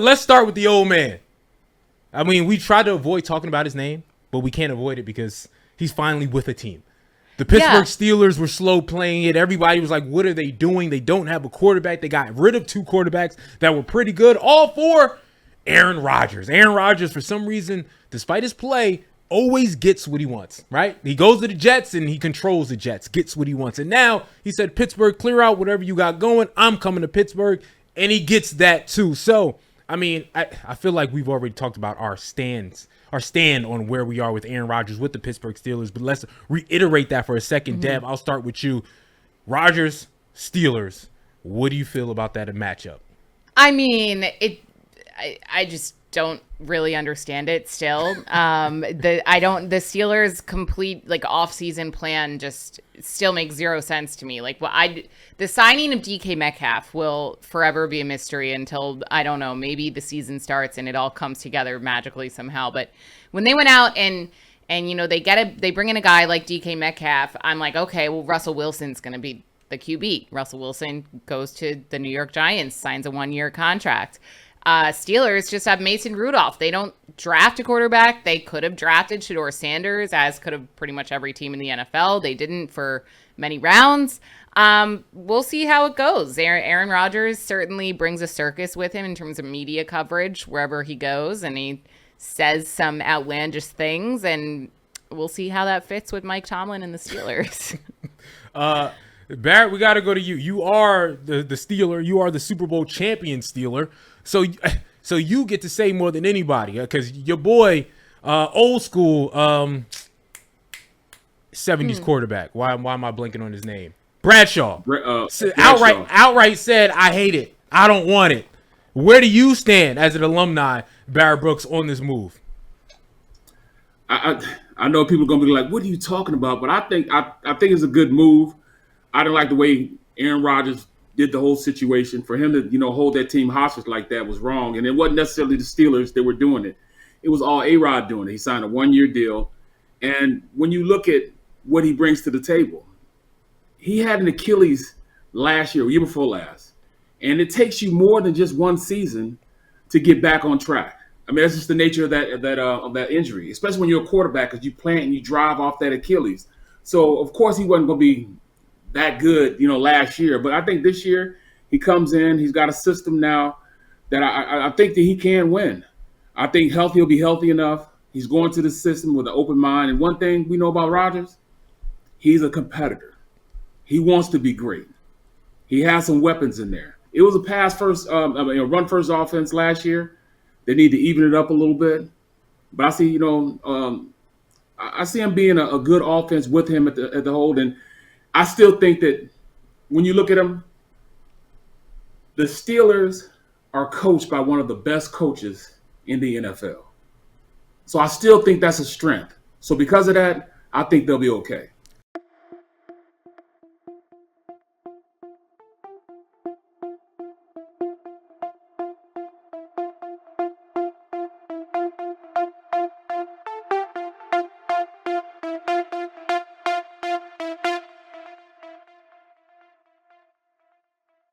let's start with the old man. I mean, we tried to avoid talking about his name, but we can't avoid it because he's finally with a team. The Pittsburgh Steelers were slow playing it. Everybody was like, what are they doing? They don't have a quarterback. They got rid of 2 quarterbacks that were pretty good. All for Aaron Rodgers. Aaron Rodgers, for some reason, despite his play, always gets what he wants, right? He goes to the Jets and he controls the Jets, gets what he wants. And now he said, Pittsburgh, clear out whatever you got going. I'm coming to Pittsburgh. And he gets that too. So, I mean, I feel like we've already talked about our stand on where we are with Aaron Rodgers with the Pittsburgh Steelers. But let's reiterate that for a second. Dev, I'll start with you. Rodgers, Steelers, what do you feel about that matchup? I mean, I just don't really understand it still. The Steelers' complete like off-season plan just still makes zero sense to me. Like the signing of DK Metcalf will forever be a mystery until, I don't know, maybe the season starts and it all comes together magically somehow. But when they went out and you know, they bring in a guy like DK Metcalf, I'm like, okay, well, Russell Wilson's going to be the QB. Russell Wilson goes to the New York Giants, signs a 1-year contract. Steelers just have Mason Rudolph. They don't draft a quarterback. They could have drafted Shedeur Sanders, as could have pretty much every team in the NFL. They didn't for many rounds. We'll see how it goes. Aaron Rodgers certainly brings a circus with him in terms of media coverage wherever he goes, and he says some outlandish things, and we'll see how that fits with Mike Tomlin and the Steelers. Barrett, we got to go to you. You are the Steeler. You are the Super Bowl champion Steeler. So you get to say more than anybody because your boy, old school 70s quarterback. Why am I blanking on his name? Bradshaw. Outright said, I hate it. I don't want it. Where do you stand as an alumni, Barrett Brooks, on this move? I know people are going to be like, what are you talking about? But I think it's a good move. I didn't like the way Aaron Rodgers did the whole situation. For him to, hold that team hostage like that was wrong. And it wasn't necessarily the Steelers that were doing it. It was all A-Rod doing it. He signed a 1-year deal. And when you look at what he brings to the table, he had an Achilles last year before last. And it takes you more than just one season to get back on track. I mean, that's just the nature of that injury, especially when you're a quarterback, because you plant and you drive off that Achilles. So, of course, he wasn't going to be that good, last year. But I think this year he comes in, he's got a system now that I think that he can win. I think he'll be healthy enough. He's going to the system with an open mind. And one thing we know about Rodgers, he's a competitor. He wants to be great. He has some weapons in there. It was a run first offense last year. They need to even it up a little bit. But I see, I see him being a good offense with him at the hold. And I still think that when you look at him, the Steelers are coached by one of the best coaches in the NFL. So I still think that's a strength. So because of that, I think they'll be okay.